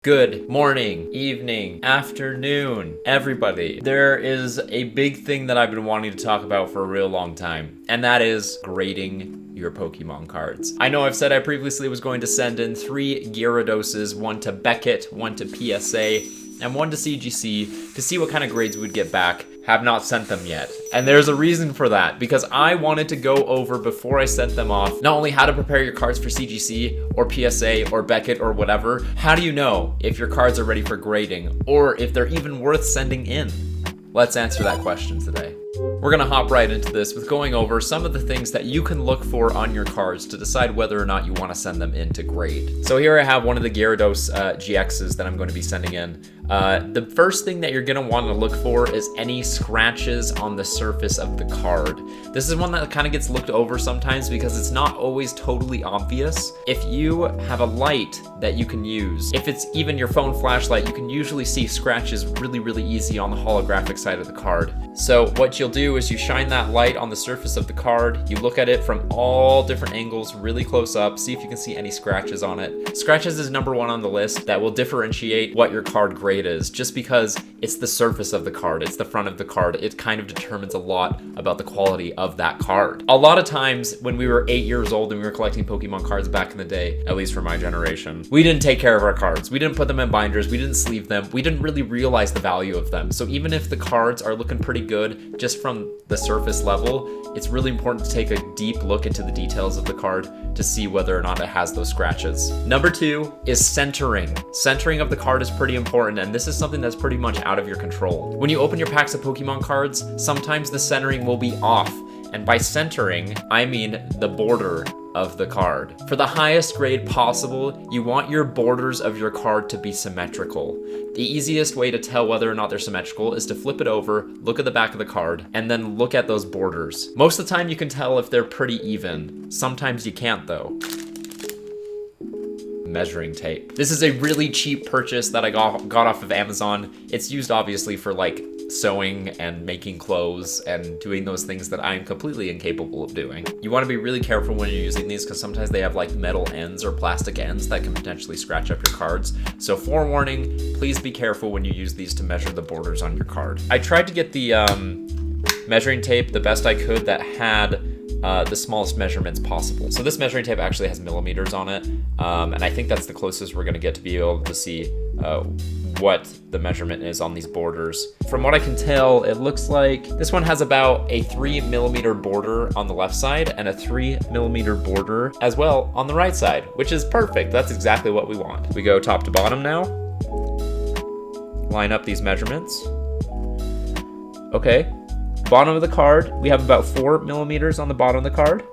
Good morning, evening, afternoon, everybody. There is a big thing that I've been wanting to talk about for a real long time, and that is grading your Pokemon cards. I know I've said I previously was going to send in 3 Gyarados, one to Beckett, one to PSA, and one to CGC to see what kind of grades we'd get back. Have not sent them yet. And there's a reason for that, because I wanted to go over before I sent them off, not only how to prepare your cards for CGC or PSA or Beckett or whatever, how do you know if your cards are ready for grading or if they're even worth sending in? Let's answer that question today. We're gonna hop right into this with going over some of the things that you can look for on your cards to decide whether or not you wanna send them in to grade. So here I have one of the Gyarados GXs that I'm going to be sending in. The first thing that you're gonna wanna look for is any scratches on the surface of the card. This is one that kind of gets looked over sometimes because it's not always totally obvious. If you have a light that you can use, if it's even your phone flashlight, you can usually see scratches really easy on the holographic side of the card. So what you'll do is you shine that light on the surface of the card, you look at it from all different angles, really close up, see if you can see any scratches on it. Scratches is number 1 on the list that will differentiate what your card grade is, just because it's the surface of the card, it's the front of the card. It kind of determines a lot about the quality of that card. A lot of times when we were 8 years old and we were collecting Pokemon cards back in the day, at least for my generation, we didn't take care of our cards. We didn't put them in binders, we didn't sleeve them, we didn't really realize the value of them. So even if the cards are looking pretty good just from the surface level, it's really important to take a deep look into the details of the card to see whether or not it has those scratches. Number 2 is centering. Centering of the card is pretty important, and this is something that's pretty much out of your control. When you open your packs of Pokemon cards, sometimes the centering will be off. And by centering, I mean the border of the card. For the highest grade possible, you want your borders of your card to be symmetrical. The easiest way to tell whether or not they're symmetrical is to flip it over, look at the back of the card, and then look at those borders. Most of the time you can tell if they're pretty even. Sometimes you can't though. Measuring tape. This is a really cheap purchase that I got off of Amazon. It's used obviously for like sewing and making clothes and doing those things that I'm completely incapable of doing. You want to be really careful when you're using these because sometimes they have like metal ends or plastic ends that can potentially scratch up your cards. So forewarning, please be careful when you use these to measure the borders on your card. I tried to get the measuring tape the best I could that had the smallest measurements possible. So this measuring tape actually has millimeters on it, and I think that's the closest we're gonna get to be able to see what the measurement is on these borders. From what I can tell, it looks like this one has about a 3mm border on the left side and a 3mm border as well on the right side, which is perfect. That's exactly what we want. We go top to bottom now. Line up these measurements. Okay. Bottom of the card, we have about 4mm on the bottom of the card.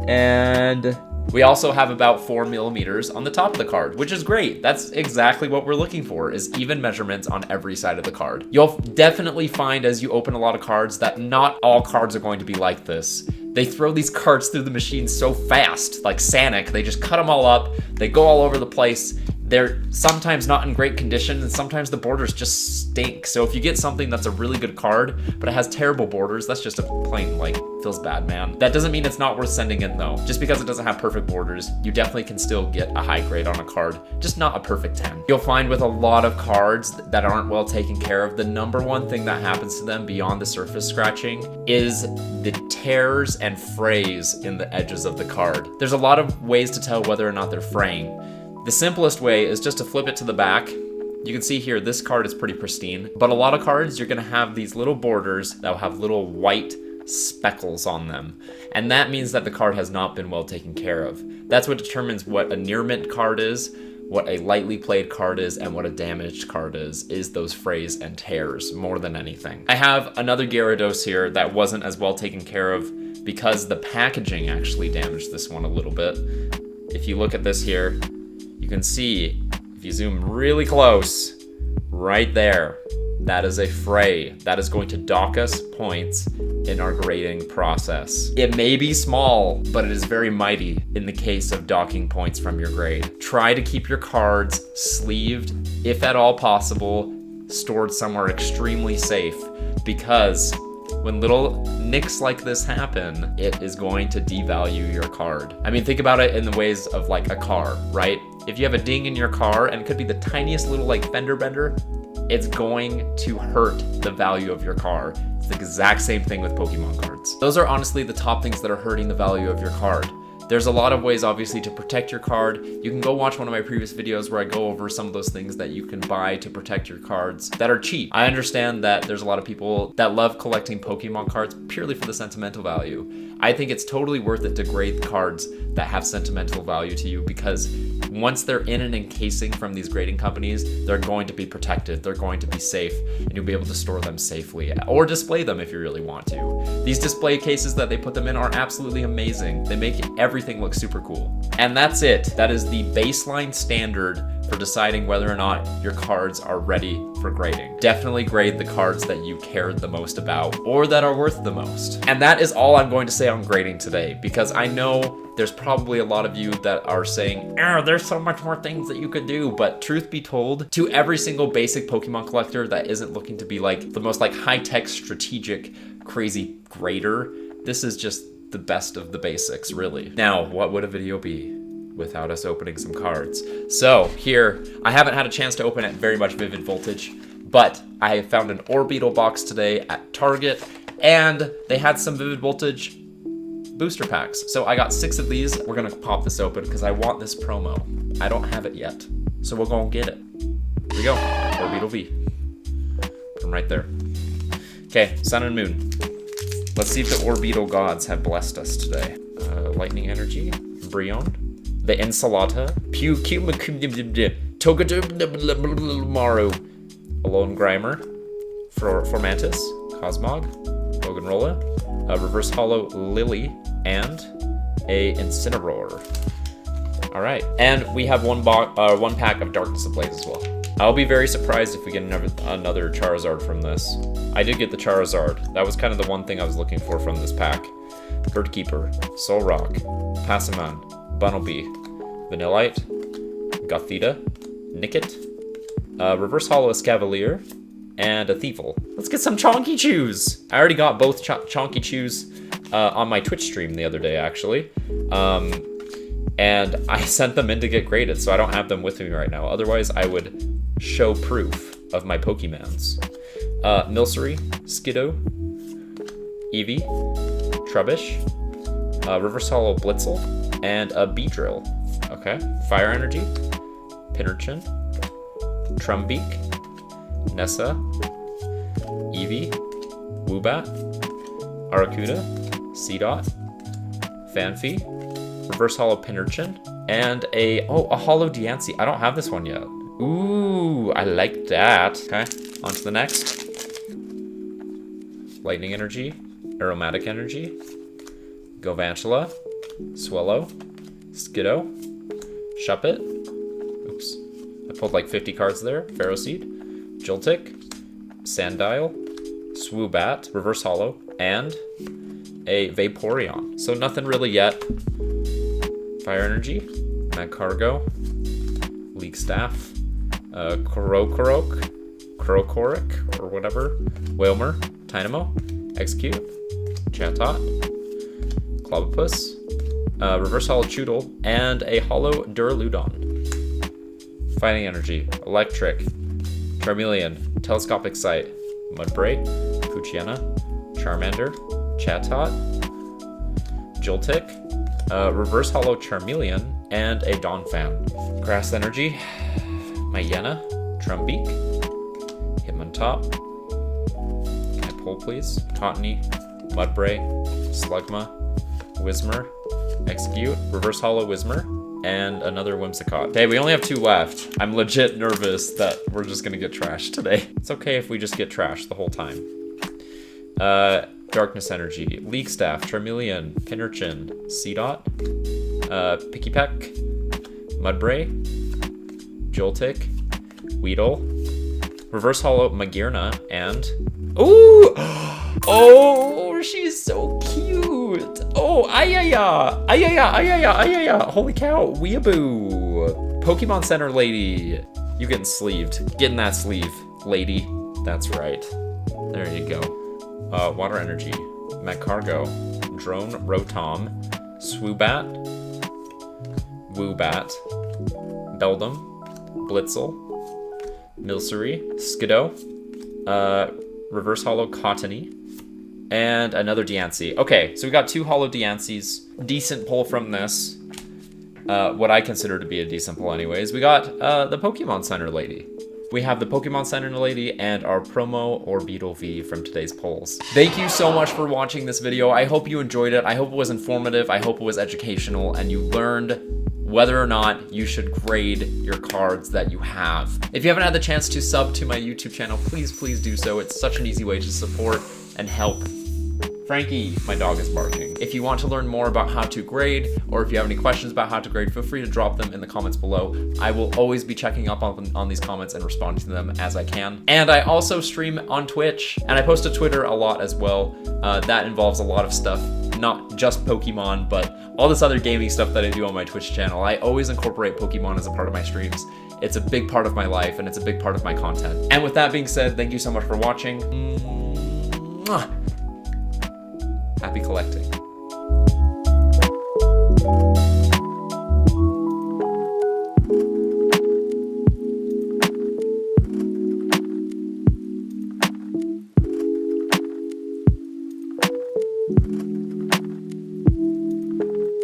And we also have about 4mm on the top of the card, which is great. That's exactly what we're looking for, is even measurements on every side of the card. You'll definitely find as you open a lot of cards that not all cards are going to be like this. They throw these cards through the machine so fast, like Sanic. They just cut them all up. They go all over the place. They're sometimes not in great condition, and sometimes the borders just stink. So if you get something that's a really good card, but it has terrible borders, that's just a plain, like, feels bad, man. That doesn't mean it's not worth sending in, though. Just because it doesn't have perfect borders, you definitely can still get a high grade on a card, just not a perfect 10. You'll find with a lot of cards that aren't well taken care of, the number 1 thing that happens to them beyond the surface scratching is the tears and frays in the edges of the card. There's a lot of ways to tell whether or not they're fraying. The simplest way is just to flip it to the back. You can see here, this card is pretty pristine, but a lot of cards, you're gonna have these little borders that will have little white speckles on them. And that means that the card has not been well taken care of. That's what determines what a near mint card is, what a lightly played card is, and what a damaged card is those frays and tears more than anything. I have another Gyarados here that wasn't as well taken care of because the packaging actually damaged this one a little bit. If you look at this here, you can see, if you zoom really close, right there, that is a fray. That is going to dock us points in our grading process. It may be small, but it is very mighty in the case of docking points from your grade. Try to keep your cards sleeved, if at all possible, stored somewhere extremely safe, because when little nicks like this happen, it is going to devalue your card. I mean, think about it in the ways of like a car, right? if you have a ding in your car, and it could be the tiniest little like fender bender, it's going to hurt the value of your car. It's the exact same thing with Pokemon cards. Those are honestly the top things that are hurting the value of your card. There's a lot of ways, obviously, to protect your card. You can go watch one of my previous videos where I go over some of those things that you can buy to protect your cards that are cheap. I understand that there's a lot of people that love collecting Pokemon cards purely for the sentimental value. I think it's totally worth it to grade cards that have sentimental value to you, because once they're in an encasing from these grading companies, they're going to be protected, they're going to be safe, and you'll be able to store them safely or display them if you really want to. These display cases that they put them in are absolutely amazing. They make everything look super cool. And that's it. That is the baseline standard for deciding whether or not your cards are ready for grading. Definitely grade the cards that you cared the most about or that are worth the most. And that is all I'm going to say on grading today, because I know there's probably a lot of you that are saying, there's so much more things that you could do. But truth be told, to every single basic Pokemon collector that isn't looking to be like the most like high-tech, strategic, crazy grader, this is just the best of the basics, really. Now, what would a video be without us opening some cards? So here, I haven't had a chance to open it very much Vivid Voltage, but I found an Orbeetle box today at Target, and they had some Vivid Voltage booster packs. So I got 6 of these. We're gonna pop this open because I want this promo. I don't have it yet, so we're gonna get it. Here we go, Orbeetle V. Put them right there. Okay, Sun and Moon. Let's see if the Orbeetle gods have blessed us today. Lightning Energy, Brionne, the Ensalata, Togedemaru, Alone Grimer, Formantis, Cosmog, Loganrola, Reverse Hollow Lily, and a Incineroar. All right, and we have one pack of Darkness Ablaze as well. I'll be very surprised if we get another Charizard from this. I did get the Charizard. That was kind of the one thing I was looking for from this pack. Birdkeeper, Solrock, Passaman, Bunnelby, Vanillite, Gothita, Nickit, Reverse Hollow Escavalier, and a Thievul. Let's get some Chonky Chews! I already got both Chonky Chews on my Twitch stream the other day, actually. And I sent them in to get graded, so I don't have them with me right now. Otherwise, I would show proof of my Pokemons. Milcery, Skiddo, Eevee, Trubbish, Reverse Hollow Blitzel, and a Beedrill. Okay, Fire Energy, Pinnerchin, Trumbeak, Nessa, Eevee, Woobat, Arrokuda, Seedot, Fanfy, Reverse Hollow Pinnerchin, and a Hollow Diancie. I don't have this one yet. Ooh, I like that. Okay, on to the next. Lightning Energy, Aromatic Energy, Galvantula, Swellow, Skiddo, Shuppet. Oops, I pulled like 50 cards there. Ferroseed, Joltik, Sandile, Swoobat, Reverse Hollow, and a Vaporeon. So nothing really yet. Fire Energy, Magcargo, Leek Staff, Krokorok, or whatever, Wailmer, Tynamo, Execute, Chatot, Clobopus, Reverse Hollow Choodle, and a Hollow Duraludon. Fighting Energy, Electric, Charmeleon, Telescopic Sight, Mudbray, Poochyena, Charmander, Chatot, Joltik, Reverse Hollow Charmeleon, and a Donphan. Grass Energy, Mayena, Trumbeak, Hitmontop, can I pull please? Tauntauny, Mudbray, Slugma, Whismur, Execute, Reverse Hollow Whismur, and another Whimsicott. Okay, we only have 2 left. I'm legit nervous that we're just gonna get trashed today. It's okay if we just get trashed the whole time. Darkness Energy, Leek Staff, Charmeleon, Pinnerchin, Seedot, Pikipek, Mudbray, Joltik, Weedle, Reverse Hollow Magearna, and... Ooh! Oh, she's so cute! Oh, ayaya! Ayaya, ayaya, ayaya! Holy cow, Weeaboo! Pokemon Center lady! You getting sleeved. Get in that sleeve, lady. That's right. There you go. Water Energy, Magcargo, Drone Rotom, Swoobat, Woobat, Beldum, Blitzel, Milcery, Skiddo, Reverse Holo Cottony, and another Diancie. Okay, so we got 2 holo Diancies. Decent pull from this. What I consider to be a decent pull anyways. We got the Pokemon Center lady. We have the Pokemon Center lady and our promo Orbeetle V from today's polls. Thank you so much for watching this video. I hope you enjoyed it. I hope it was informative. I hope it was educational and you learned whether or not you should grade your cards that you have. If you haven't had the chance to sub to my YouTube channel, please do so. It's such an easy way to support and help. Frankie, my dog, is barking. If you want to learn more about how to grade, or if you have any questions about how to grade, feel free to drop them in the comments below. I will always be checking up on these comments and responding to them as I can. And I also stream on Twitch, and I post to Twitter a lot as well. That involves a lot of stuff, not just Pokemon, but all this other gaming stuff that I do on my Twitch channel. I always incorporate Pokemon as a part of my streams. It's a big part of my life, and it's a big part of my content. And with that being said, thank you so much for watching. Happy collecting.